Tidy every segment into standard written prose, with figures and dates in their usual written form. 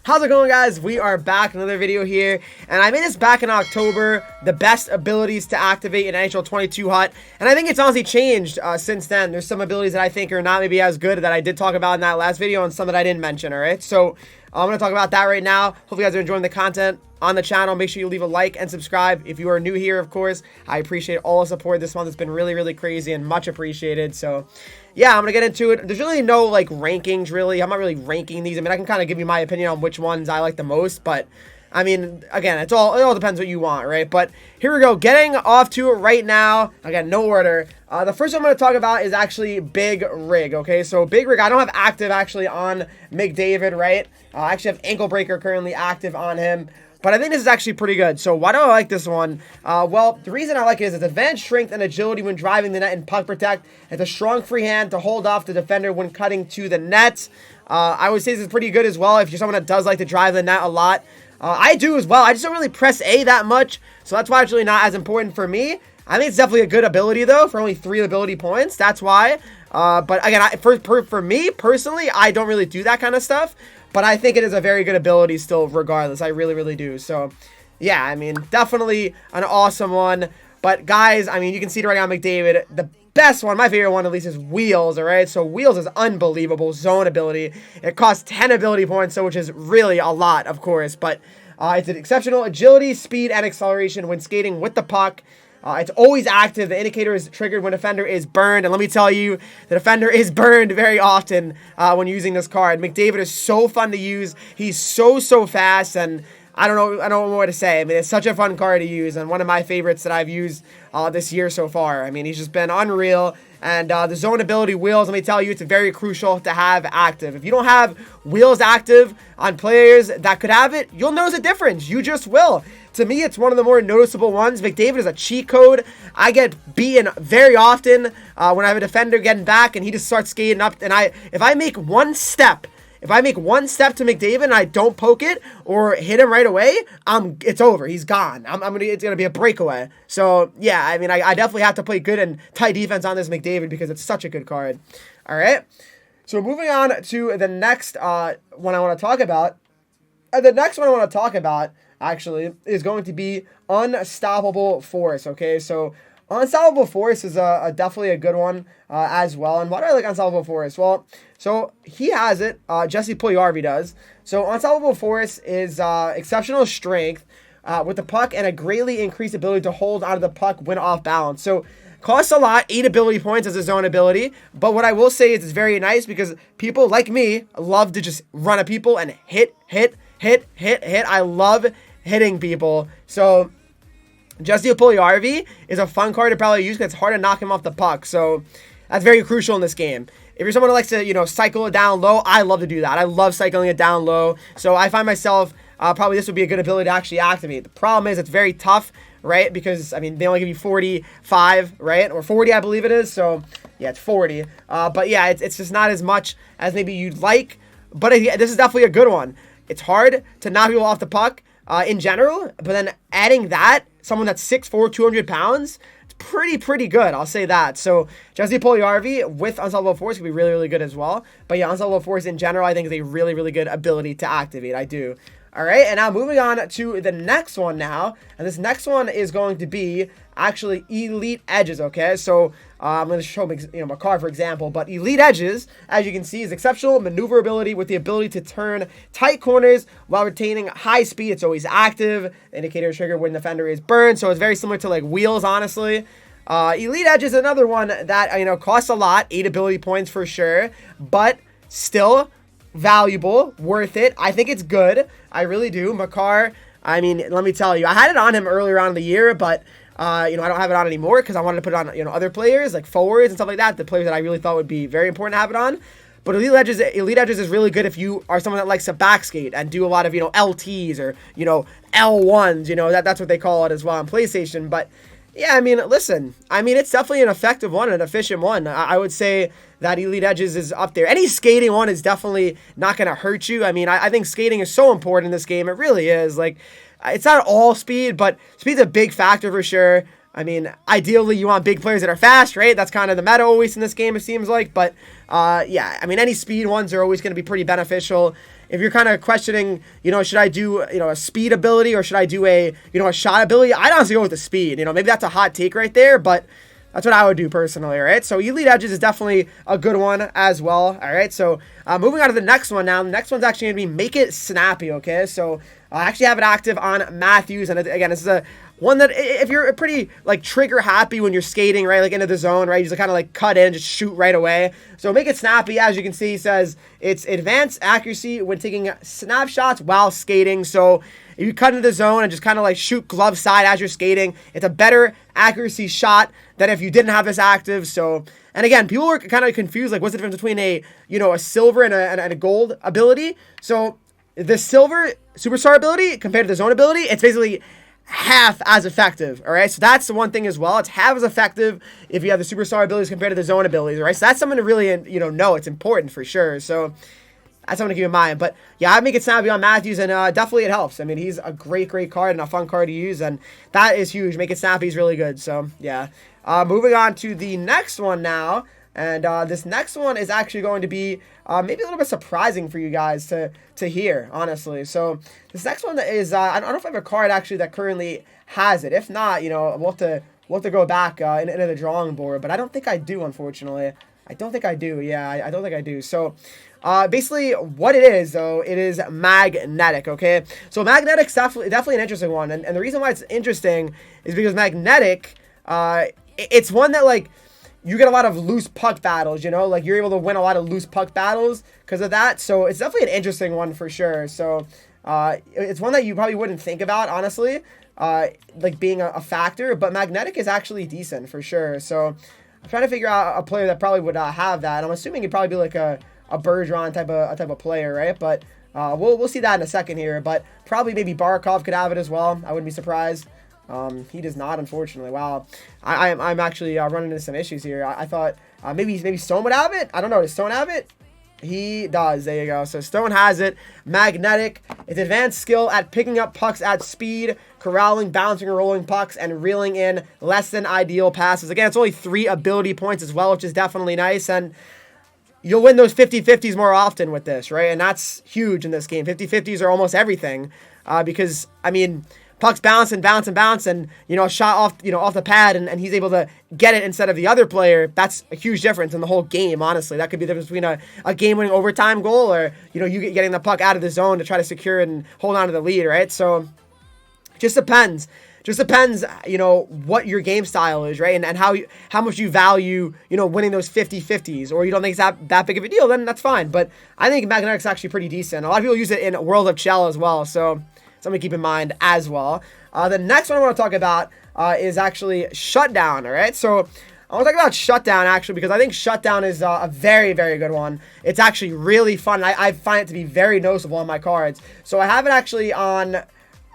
How's it going, guys? We are back, another video here, and I made this back in October, the best abilities to activate in NHL 22 HUT, and I think it's honestly changed since then. There's some abilities that I think are not maybe as good that I did talk about in that last video, and some that I didn't mention, alright? So, I'm going to talk about that right now. Hope you guys are enjoying the content on the channel. Make sure you leave a like and subscribe if you are new here, of course. I appreciate all the support this month. It's been really, really crazy and much appreciated, so yeah, I'm going to get into it. There's really no, like, rankings, really. I'm not really ranking these. I mean, I can kind of give you my opinion on which ones I like the most, but, I mean, again, it all depends what you want, right? But here we go. Getting off to it right now. Again, no order. The first one I'm going to talk about is actually Big Rig, okay? So, Big Rig, I don't have active, actually, on McDavid, right? I actually have Ankle Breaker currently active on him. But I think this is actually pretty good. So why do I like this one? Well, the reason I like it is it's advanced strength and agility when driving the net and puck protect. It's a strong free hand to hold off the defender when cutting to the net. I would say this is pretty good as well if you're someone that does like to drive the net a lot. I do as well. I just don't really press A that much. So that's why it's really not as important for me. I think it's definitely a good ability, though, for only 3 ability points. That's why. But again, for me, personally, I don't really do that kind of stuff. But I think it is a very good ability still, regardless. I really, really do. So, yeah, I mean, definitely an awesome one. But, guys, I mean, you can see it right now, McDavid. The best one, my favorite one at least, is Wheels, all right? So, Wheels is unbelievable zone ability. It costs 10 ability points, so which is really a lot, of course. But it's an exceptional agility, speed, and acceleration when skating with the puck. It's always active. The indicator is triggered when defender is burned. And let me tell you, the defender is burned very often when using this card. McDavid is so fun to use. He's so fast. And I don't know what to say. I mean, it's such a fun card to use. And one of my favorites that I've used this year so far. I mean, he's just been unreal. And the zone ability Wheels, let me tell you, it's very crucial to have active. If you don't have Wheels active on players that could have it, you'll notice a difference. You just will. To me, it's one of the more noticeable ones. McDavid is a cheat code. I get beaten very often when I have a defender getting back and he just starts skating up. And if I make one step to McDavid and I don't poke it or hit him right away, it's over. He's gone. It's gonna be a breakaway. So yeah, I mean, I definitely have to play good and tight defense on this McDavid because it's such a good card. All right. So moving on to the next one I want to talk about. The next one I want to talk about actually is going to be Unstoppable Force. Okay, so Unstoppable Force is definitely a good one as well. And why do I like Unstoppable Force? Well, so he has it. Jesse PULJUJARVI does. So Unstoppable Force is exceptional strength with the puck and a greatly increased ability to hold onto the puck when off balance. So costs a lot, 8 ability points as a zone ability. But what I will say is it's very nice because people like me love to just run at people and hit. I love hitting people. So Jesse PULJUJARVI is a fun card to probably use because it's hard to knock him off the puck. So that's very crucial in this game. If you're someone who likes to, you know, cycle it down low, I love to do that. I love cycling it down low. So I find myself, probably this would be a good ability to actually activate. The problem is it's very tough, right? Because, I mean, they only give you 45, right? Or 40, I believe it is. So, yeah, it's 40. But, yeah, it's just not as much as maybe you'd like. But this is definitely a good one. It's hard to knock people off the puck in general. But then adding that, someone that's 6'4", 200 pounds, it's pretty good. I'll say that. So Jesse PULJUJARVI with Unstoppable Force could be really, really good as well. But yeah, Unstoppable Force in general, I think is a really, really good ability to activate. I do. All right, and now moving on to the next one now. And this next one is going to be actually Elite Edges, okay? So I'm going to show my card, for example. But Elite Edges, as you can see, is exceptional maneuverability with the ability to turn tight corners while retaining high speed. It's always active. The indicator is triggered when the defender is burned. So it's very similar to, like, Wheels, honestly. Elite Edge is another one that, you know, costs a lot. 8 ability points for sure. But still valuable, worth it. I think it's good. I really do. Makar, I mean, let me tell you, I had it on him earlier on in the year, but you know, I don't have it on anymore because I wanted to put it on, you know, other players like forwards and stuff like that, the players that I really thought would be very important to have it on. But Elite Edges is really good if you are someone that likes to backskate and do a lot of, you know, LTs or, you know, L1s, you know, that's what they call it as well on PlayStation. But yeah, I mean, listen, I mean, it's definitely an effective one, an efficient one. I would say that Elite Edges is up there. Any skating one is definitely not going to hurt you. I mean, I think skating is so important in this game. It really is. Like, it's not all speed, but speed's a big factor for sure. I mean, ideally, you want big players that are fast, right? That's kind of the meta always in this game, it seems like. But, yeah, I mean, any speed ones are always going to be pretty beneficial. if you're kind of questioning, should I do, a speed ability or should I do a, a shot ability, I'd honestly go with the speed. Maybe that's a hot take right there, but that's what I would do personally, all right? So Elite Edges is definitely a good one as well, all right? So moving on to the next one now. The next one's actually going to be Make It Snappy, okay? So I actually have it active on Matthews, and again, this is a one that if you're pretty like trigger happy when you're skating, right, like into the zone, right, you just kind of like cut in, just shoot right away. So Make It Snappy, as you can see, says it's advanced accuracy when taking snapshots while skating. So if you cut into the zone and just kind of like shoot glove side as you're skating, it's a better accuracy shot than if you didn't have this active. So, and again, people were kind of confused, like what's the difference between a, a silver and a gold ability? So the silver superstar ability compared to the zone ability, it's basically half as effective, all right? So that's the one thing as well. It's half as effective if you have the superstar abilities compared to the zone abilities, all right? So that's something to really, know. It's important for sure. So that's something to keep in mind. But yeah, I Make It Snappy on Matthews, and definitely it helps. I mean, he's a great card and a fun card to use, and that is huge. Make It Snappy is really good. So yeah. Moving on to the next one now. And this next one is actually going to be maybe a little bit surprising for you guys to hear, honestly. So this next one is, I don't know if I have a card actually that currently has it. If not, we'll have to go back into the drawing board. But I don't think I do, unfortunately. I don't think I do. Yeah, I don't think I do. So basically what it is, though, it is magnetic, okay? So magnetic's definitely an interesting one. And the reason why it's interesting is because magnetic, it's one that, like, you get a lot of loose puck battles, like you're able to win a lot of loose puck battles because of that. So it's definitely an interesting one for sure. So it's one that you probably wouldn't think about, honestly, like being a factor, but magnetic is actually decent for sure. So I'm trying to figure out a player that probably would have that. I'm assuming he'd probably be like a Bergeron type of player, right? But we'll see that in a second here. But probably maybe Barkov could have it as well. I wouldn't be surprised. He does not, unfortunately. Wow, I'm actually running into some issues here. I thought maybe Stone would have it. I don't know. Does Stone have it? He does. There you go. So Stone has it. Magnetic. It's advanced skill at picking up pucks at speed, corralling, bouncing, or rolling pucks, and reeling in less than ideal passes. Again, it's only 3 ability points as well, which is definitely nice. And you'll win those 50-50s more often with this, right? And that's huge in this game. 50-50s are almost everything because, I mean, pucks bounce and bounce and bounce, and a shot off the pad, and he's able to get it instead of the other player. That's a huge difference in the whole game. Honestly, that could be the difference between a game-winning overtime goal or you getting the puck out of the zone to try to secure and hold on to the lead, right? So it just depends. What your game style is, right? And how much you value, winning those 50-50s, or you don't think it's that big of a deal, then that's fine. But I think Magnetic's actually pretty decent. A lot of people use it in World of Chell as well, so something to keep in mind as well. The next one I want to talk about is actually Shutdown, all right? So I want to talk about Shutdown, actually, because I think Shutdown is a very, very good one. It's actually really fun. I find it to be very noticeable on my cards. So I have it actually on...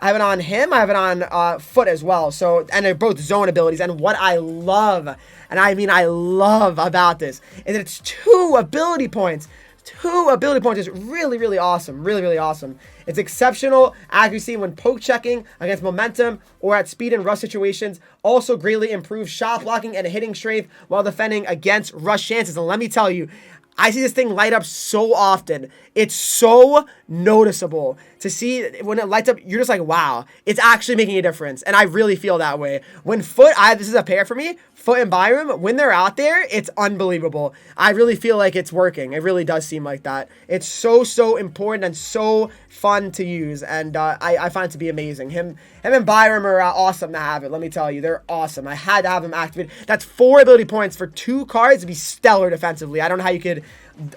I have it on him. I have it on Foot as well. So, and they're both zone abilities. And what I love, and I mean I love about this, is that it's 2 ability points. 2 ability points is really, really awesome. Really, really awesome. It's exceptional accuracy when poke checking against momentum or at speed and rush situations. Also greatly improves shot blocking and hitting strength while defending against rush chances. And let me tell you, I see this thing light up so often. It's so noticeable to see when it lights up. You're just like, wow, it's actually making a difference. And I really feel that way. When Foot, this is a pair for me, Foot and Byram, when they're out there, it's unbelievable. I really feel like it's working. It really does seem like that. It's so important and so fun to use. And I find it to be amazing. Him and Byram are awesome to have it. Let me tell you, they're awesome. I had to have them activated. That's 4 ability points for 2 cards to be stellar defensively. I don't know how you could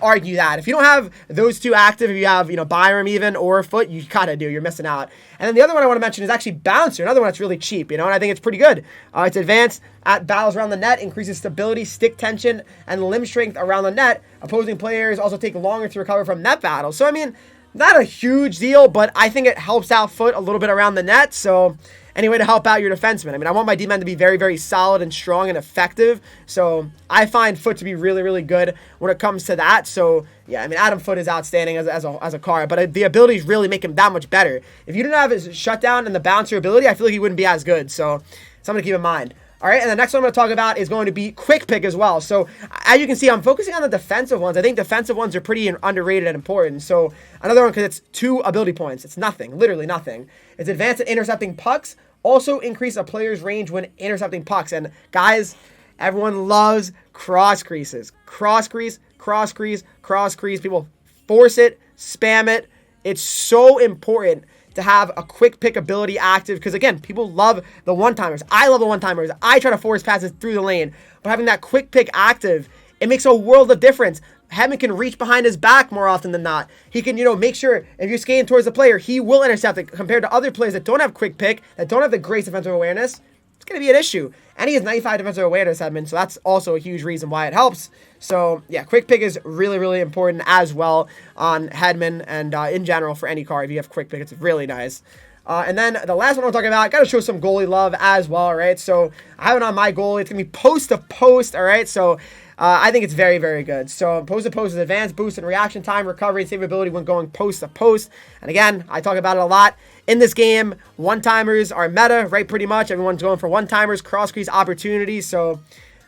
argue that. If you don't have those 2 active, if you have, Byram even or Foot, you gotta do. You're missing out. And then the other one I want to mention is actually Bouncer, another one that's really cheap, and I think it's pretty good. It's advanced at battles around the net, increases stability, stick tension, and limb strength around the net. Opposing players also take longer to recover from net battles. So, I mean, not a huge deal, but I think it helps out Foot a little bit around the net. So, any way to help out your defenseman. I mean, I want my D-men to be very, very solid and strong and effective. So I find Foot to be really, really good when it comes to that. So yeah, I mean, Adam Foot is outstanding as a card, but the abilities really make him that much better. If you didn't have his Shutdown and the Bouncer ability, I feel like he wouldn't be as good. So something to keep in mind. All right, and the next one I'm going to talk about is going to be quick pick as well. So as you can see, I'm focusing on the defensive ones. I think defensive ones are pretty underrated and important. So another one, because it's 2 ability points. It's nothing, literally nothing. It's advanced at intercepting pucks. Also increase a player's range when intercepting pucks. And guys, everyone loves cross creases. Cross crease, cross crease, cross crease. People force it, spam it. It's so important to have a quick pick ability active, because again, people love the one-timers. I love the one-timers. I try to force passes through the lane, but having that quick pick active, it makes a world of difference. Hedman can reach behind his back more often than not. He can, make sure if you're skating towards the player, he will intercept it, compared to other players that don't have quick pick, that don't have the great defensive awareness. It's going to be an issue. And he has 95 defensive awareness, Hedman, so that's also a huge reason why it helps. So, yeah, quick pick is really, really important as well on Hedman and in general for any card. If you have quick pick, it's really nice. And then the last one I'm talking about, got to show some goalie love as well, all right? So I have it on my goalie. It's going to be post to post, all right? So I think it's very, very good. So post to post is advanced boost in reaction time, recovery, and save ability when going post to post. And again, I talk about it a lot. In this game, one-timers are meta, right, pretty much. Everyone's going for one-timers, cross-crease opportunities. So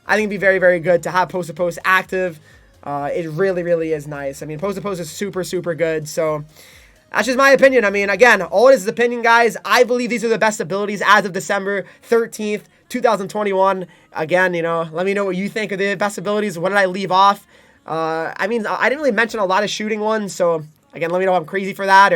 I think it'd be very, very good to have post-to-post active. It really, really is nice. I mean, post-to-post is super, super good. So that's just my opinion. I mean, again, all this is opinion, guys. I believe these are the best abilities as of December 13th, 2021. Again, let me know what you think are the best abilities. What did I leave off? I mean, I didn't really mention a lot of shooting ones. So, again, let me know if I'm crazy for that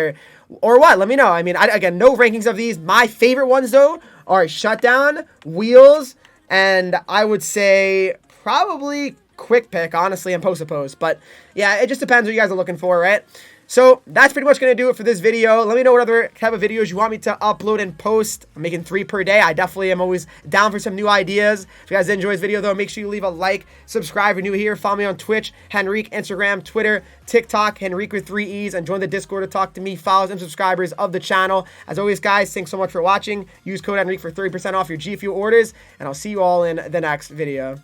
or what. Let me know. I mean, again, no rankings of these. My favorite ones, though, are Shutdown, Wheels, and I would say probably Quick Pick, honestly, and Post-to-Post. But, yeah, it just depends what you guys are looking for, right? So that's pretty much going to do it for this video. Let me know what other type of videos you want me to upload and post. I'm making 3 per day. I definitely am always down for some new ideas. If you guys enjoy this video, though, make sure you leave a like, subscribe if you're new here. Follow me on Twitch, Henreek, Instagram, Twitter, TikTok, Henreek with 3 E's, and join the Discord to talk to me, followers, and subscribers of the channel. As always, guys, thanks so much for watching. Use code Henreek for 30% off your G Fuel orders, and I'll see you all in the next video.